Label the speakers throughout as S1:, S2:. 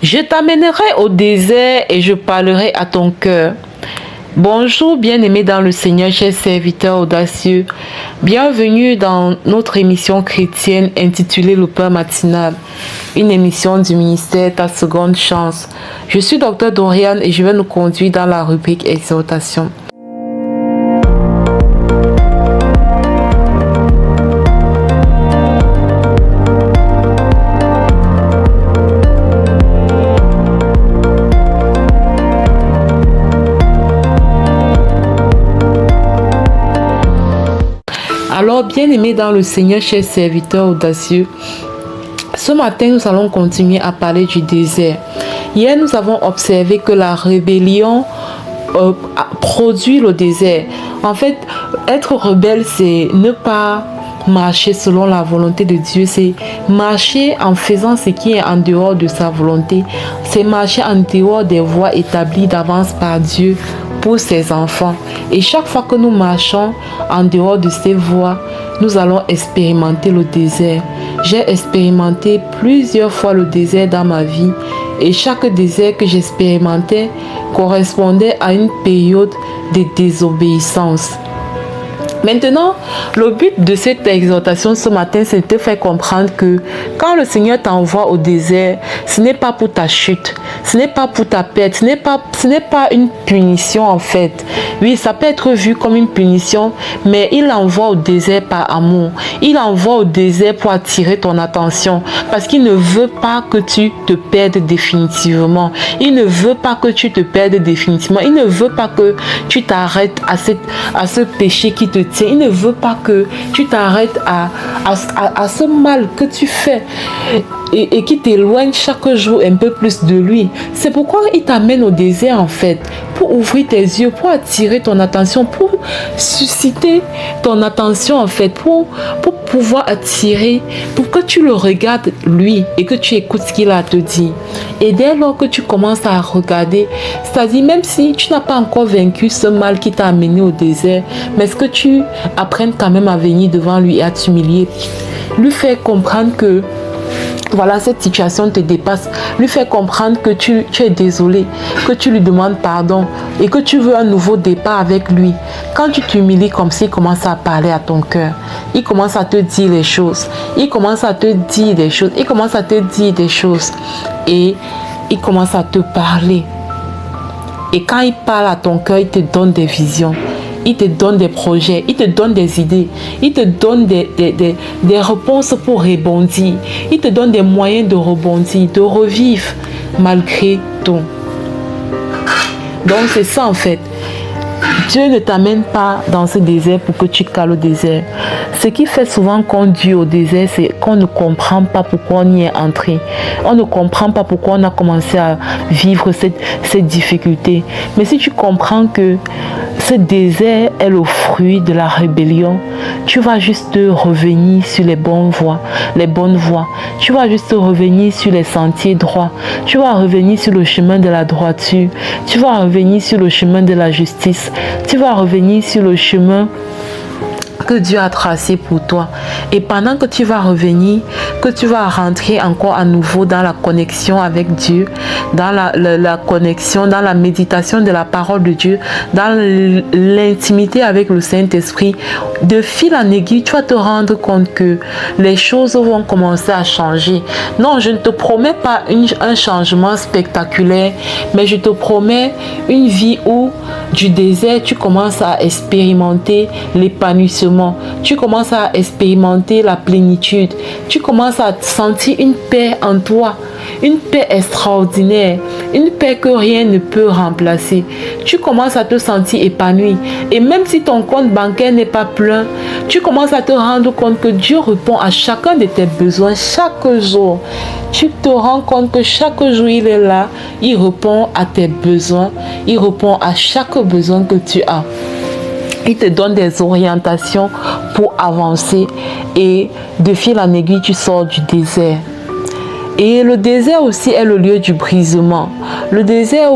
S1: Je t'amènerai au désert et je parlerai à ton cœur. Bonjour bien-aimés dans le Seigneur, chers serviteurs audacieux. Bienvenue dans notre émission chrétienne intitulée Le Pain matinal, une émission du ministère Ta Seconde Chance. Je suis Dr Dorian et je vais nous conduire dans la rubrique Exhortation. Alors, bien-aimés dans le Seigneur, chers serviteurs audacieux, ce matin, nous allons continuer à parler du désert. Hier, nous avons observé que la rébellion produit le désert. En fait, être rebelle, c'est ne pas marcher selon la volonté de Dieu, c'est marcher en faisant ce qui est en dehors de sa volonté, c'est marcher en dehors des voies établies d'avance par Dieu pour ses enfants. Et chaque fois que nous marchons en dehors de ces voies, nous allons expérimenter le désert. J'ai expérimenté plusieurs fois le désert dans ma vie et chaque désert que j'expérimentais correspondait à une période de désobéissance. Maintenant, le but de cette exhortation ce matin, c'est de te faire comprendre que quand le Seigneur t'envoie au désert, ce n'est pas pour ta chute, ce n'est pas pour ta perte, ce n'est pas une punition en fait. Oui, ça peut être vu comme une punition, mais il envoie au désert par amour. Il envoie au désert pour attirer ton attention parce qu'il ne veut pas que tu te perdes définitivement. Il ne veut pas que tu te perdes définitivement. Il ne veut pas que tu t'arrêtes à ce péché qui te tient. Il ne veut pas que tu t'arrêtes à ce mal que tu fais et qui t'éloigne chaque jour un peu plus de lui. C'est pourquoi il t'amène au désert en fait, pour ouvrir tes yeux, pour attirer ton attention, pour susciter ton attention en fait, pour pouvoir attirer, pour que tu le regardes lui et que tu écoutes ce qu'il a à te dire. Et dès lors que tu commences à regarder, c'est-à-dire même si tu n'as pas encore vaincu ce mal qui t'a amené au désert, mais est-ce que tu apprennes quand même à venir devant lui et à t'humilier, lui faire comprendre que voilà, cette situation te dépasse, lui faire comprendre que tu es désolé, que tu lui demandes pardon et que tu veux un nouveau départ avec lui. Quand tu t'humilies comme ça, il commence à parler à ton cœur. Il commence à te dire les choses. Il commence à te dire des choses. Il commence à te dire des choses. Et il commence à te parler. Et quand il parle à ton cœur, il te donne des visions. Il te donne des projets, il te donne des idées, il te donne des réponses pour rebondir, il te donne des moyens de rebondir, de revivre malgré tout. Donc c'est ça en fait. Dieu ne t'amène pas dans ce désert pour que tu cales au désert. Ce qui fait souvent conduire au désert, c'est qu'on ne comprend pas pourquoi on y est entré. On ne comprend pas pourquoi on a commencé à vivre cette difficulté. Mais si tu comprends que ce désert est le fruit de la rébellion, tu vas juste revenir sur les bonnes voies. Tu vas juste revenir sur les sentiers droits. Tu vas revenir sur le chemin de la droiture. Tu vas revenir sur le chemin de la justice. Tu vas revenir sur le chemin que Dieu a tracé pour toi. Et pendant que tu vas revenir, que tu vas rentrer encore à nouveau dans la connexion avec Dieu, dans la connexion, dans la méditation de la parole de Dieu, dans l'intimité avec le Saint-Esprit, de fil en aiguille, tu vas te rendre compte que les choses vont commencer à changer. Non, je ne te promets pas un changement spectaculaire, mais je te promets une vie où du désert, tu commences à expérimenter l'épanouissement. Tu commences à expérimenter la plénitude. Tu commences à sentir une paix en toi. Une paix extraordinaire. Une paix que rien ne peut remplacer. Tu commences à te sentir épanoui. Et même si ton compte bancaire n'est pas plein, tu commences à te rendre compte que Dieu répond à chacun de tes besoins chaque jour. Tu te rends compte que chaque jour il est là. Il répond à tes besoins. Il répond à chaque besoin que tu as. Il te donne des orientations pour avancer et de fil en aiguille, tu sors du désert. Et le désert aussi est le lieu du brisement. Le désert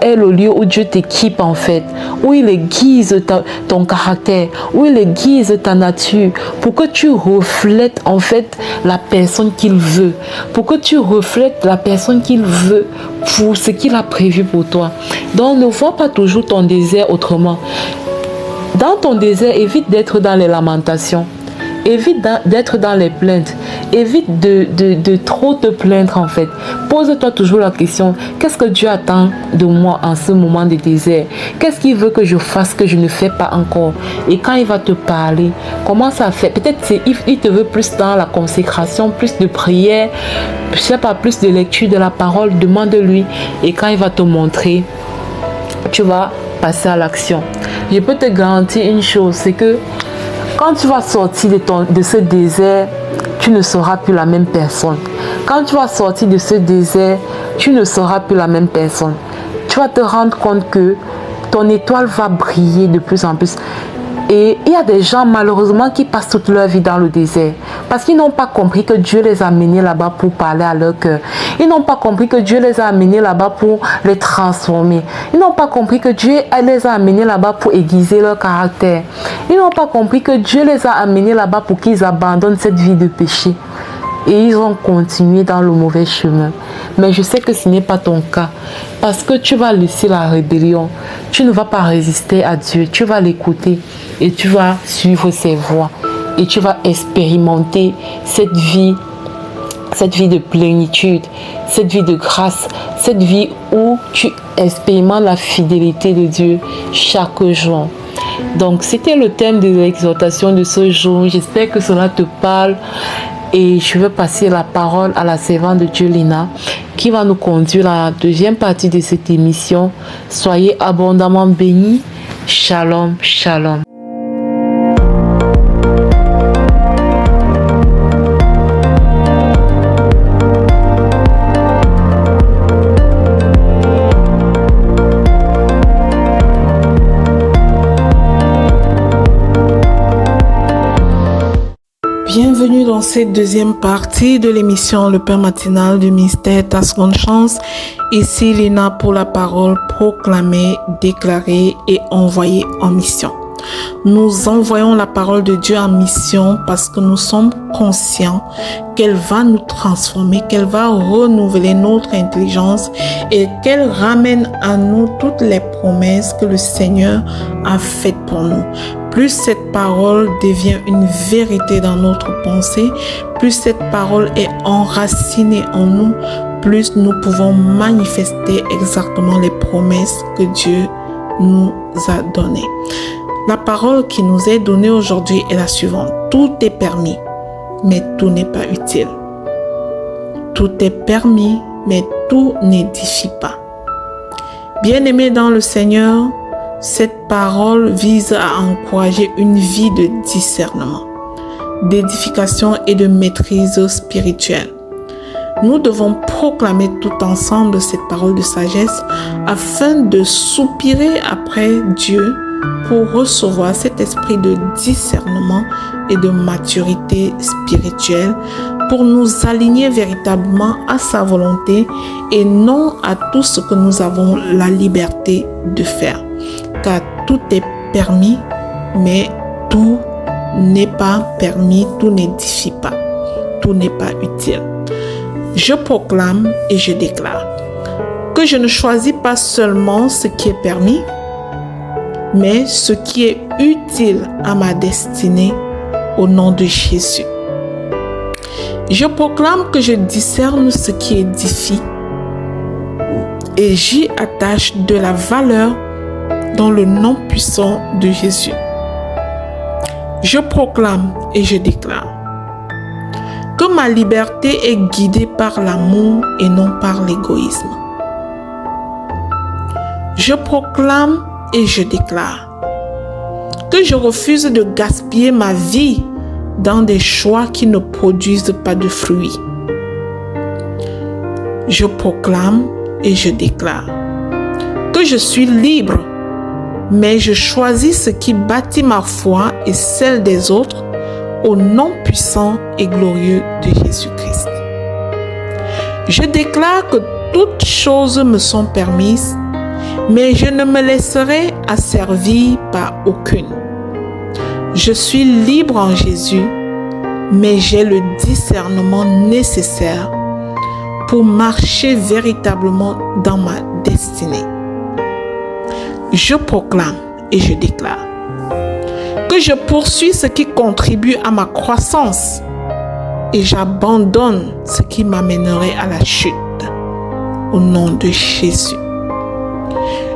S1: est le lieu où Dieu t'équipe en fait, où il aiguise ton caractère, où il aiguise ta nature pour que tu reflètes en fait la personne qu'il veut, pour que tu reflètes la personne qu'il veut pour ce qu'il a prévu pour toi. Donc ne vois pas toujours ton désert autrement. Dans ton désert, évite d'être dans les lamentations. Évite d'être dans les plaintes. Évite de trop te plaindre en fait. Pose-toi toujours la question, qu'est-ce que Dieu attend de moi en ce moment de désert? Qu'est-ce qu'il veut que je fasse que je ne fais pas encore? Et quand il va te parler, commence à faire. Peut-être il te veut plus dans la consécration, plus de prière, je sais pas, plus de lecture de la parole. Demande-lui. Et quand il va te montrer, tu vas passer à l'action. Je peux te garantir une chose, c'est que quand tu vas sortir de ce désert, tu ne seras plus la même personne. Quand tu vas sortir de ce désert, tu ne seras plus la même personne. Tu vas te rendre compte que ton étoile va briller de plus en plus. Et il y a des gens malheureusement qui passent toute leur vie dans le désert parce qu'ils n'ont pas compris que Dieu les a amenés là-bas pour parler à leur cœur. Ils n'ont pas compris que Dieu les a amenés là-bas pour les transformer. Ils n'ont pas compris que Dieu les a amenés là-bas pour aiguiser leur caractère. Ils n'ont pas compris que Dieu les a amenés là-bas pour qu'ils abandonnent cette vie de péché. Et ils ont continué dans le mauvais chemin. Mais je sais que ce n'est pas ton cas. Parce que tu vas laisser la rébellion. Tu ne vas pas résister à Dieu. Tu vas l'écouter. Et tu vas suivre ses voies. Et tu vas expérimenter cette vie de plénitude. Cette vie de grâce. Cette vie où tu expérimentes la fidélité de Dieu chaque jour. Donc c'était le thème de l'exhortation de ce jour. J'espère que cela te parle. Et je vais passer la parole à la servante de Dieu, Lina, qui va nous conduire à la deuxième partie de cette émission. Soyez abondamment bénis. Shalom, shalom.
S2: Bienvenue dans cette deuxième partie de l'émission Le Pain Matinal du ministère Ta Seconde Chance. Ici Lina pour la parole proclamée, déclarée et envoyée en mission. Nous envoyons la parole de Dieu en mission parce que nous sommes conscients qu'elle va nous transformer, qu'elle va renouveler notre intelligence et qu'elle ramène à nous toutes les promesses que le Seigneur a faites pour nous. Plus cette parole devient une vérité dans notre pensée, plus cette parole est enracinée en nous, plus nous pouvons manifester exactement les promesses que Dieu nous a données. La parole qui nous est donnée aujourd'hui est la suivante. Tout est permis, mais tout n'est pas utile. Tout est permis, mais tout n'édifie pas. Bien-aimés dans le Seigneur, cette parole vise à encourager une vie de discernement, d'édification et de maîtrise spirituelle. Nous devons proclamer tout ensemble cette parole de sagesse afin de soupirer après Dieu pour recevoir cet esprit de discernement et de maturité spirituelle pour nous aligner véritablement à sa volonté et non à tout ce que nous avons la liberté de faire. Car tout est permis, mais tout n'est pas permis, tout n'édifie pas, tout n'est pas utile. Je proclame et je déclare que je ne choisis pas seulement ce qui est permis, mais ce qui est utile à ma destinée au nom de Jésus. Je proclame que je discerne ce qui édifie et j'y attache de la valeur dans le nom puissant de Jésus. Je proclame et je déclare que ma liberté est guidée par l'amour et non par l'égoïsme. Je proclame et je déclare que je refuse de gaspiller ma vie dans des choix qui ne produisent pas de fruits. Je proclame et je déclare que je suis libre, mais je choisis ce qui bâtit ma foi et celle des autres au nom puissant et glorieux de Jésus-Christ. Je déclare que toutes choses me sont permises, mais je ne me laisserai asservir par aucune. Je suis libre en Jésus, mais j'ai le discernement nécessaire pour marcher véritablement dans ma destinée. Je proclame et je déclare que je poursuis ce qui contribue à ma croissance et j'abandonne ce qui m'amènerait à la chute. Au nom de Jésus.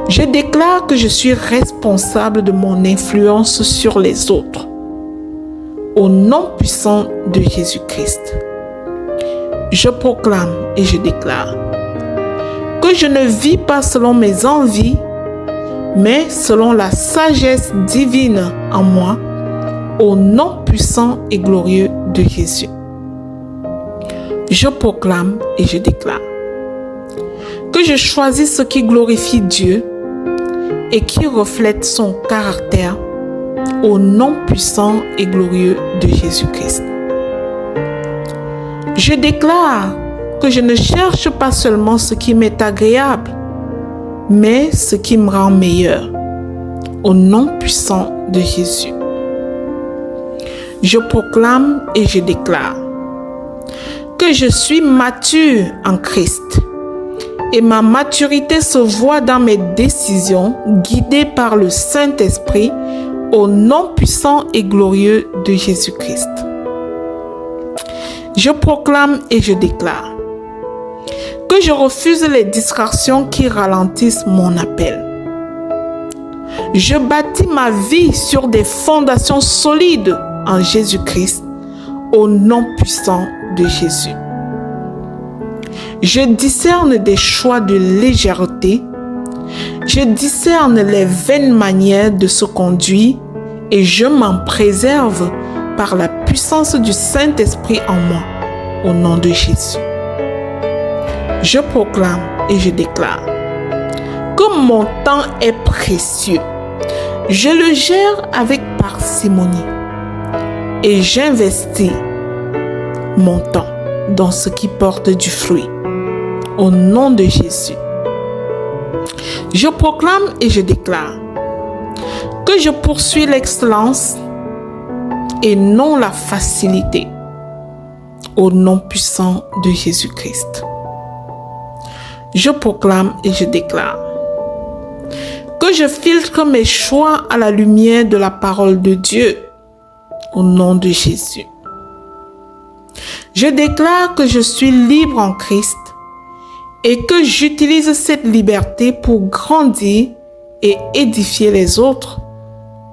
S2: Je déclare que je suis responsable de mon influence sur les autres. Au nom puissant de Jésus-Christ. Je proclame et je déclare que je ne vis pas selon mes envies, mais selon la sagesse divine en moi, au nom puissant et glorieux de Jésus. Je proclame et je déclare que je choisis ce qui glorifie Dieu et qui reflète son caractère au nom puissant et glorieux de Jésus-Christ. Je déclare que je ne cherche pas seulement ce qui m'est agréable, mais ce qui me rend meilleur, au nom puissant de Jésus. Je proclame et je déclare que je suis mature en Christ et ma maturité se voit dans mes décisions guidées par le Saint-Esprit au nom puissant et glorieux de Jésus-Christ. Je proclame et je déclare que je refuse les distractions qui ralentissent mon appel. Je bâtis ma vie sur des fondations solides en Jésus-Christ au nom puissant de Jésus. Je discerne des choix de légèreté. Je discerne les vaines manières de se conduire et je m'en préserve par la puissance du Saint-Esprit en moi, au nom de Jésus. Je proclame et je déclare que mon temps est précieux. Je le gère avec parcimonie et j'investis mon temps dans ce qui porte du fruit. Au nom de Jésus. Je proclame et je déclare que je poursuis l'excellence et non la facilité. Au nom puissant de Jésus-Christ. Je proclame et je déclare que je filtre mes choix à la lumière de la parole de Dieu. Au nom de Jésus. Je déclare que je suis libre en Christ et que j'utilise cette liberté pour grandir et édifier les autres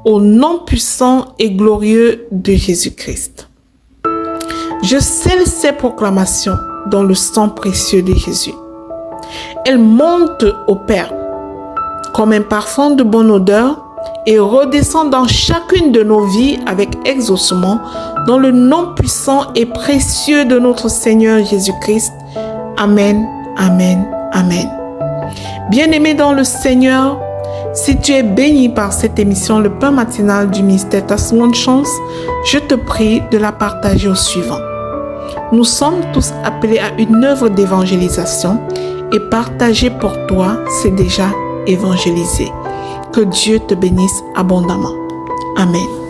S2: au nom puissant et glorieux de Jésus-Christ. Je scelle ces proclamations dans le sang précieux de Jésus. Elles montent au Père comme un parfum de bonne odeur et redescendent dans chacune de nos vies avec exaucement dans le nom puissant et précieux de notre Seigneur Jésus-Christ. Amen, amen, amen. Bien-aimé dans le Seigneur, si tu es béni par cette émission Le Pain Matinal du ministère Ta Seconde Chance, je te prie de la partager aux suivants. Nous sommes tous appelés à une œuvre d'évangélisation et partager pour toi, c'est déjà évangéliser. Que Dieu te bénisse abondamment. Amen.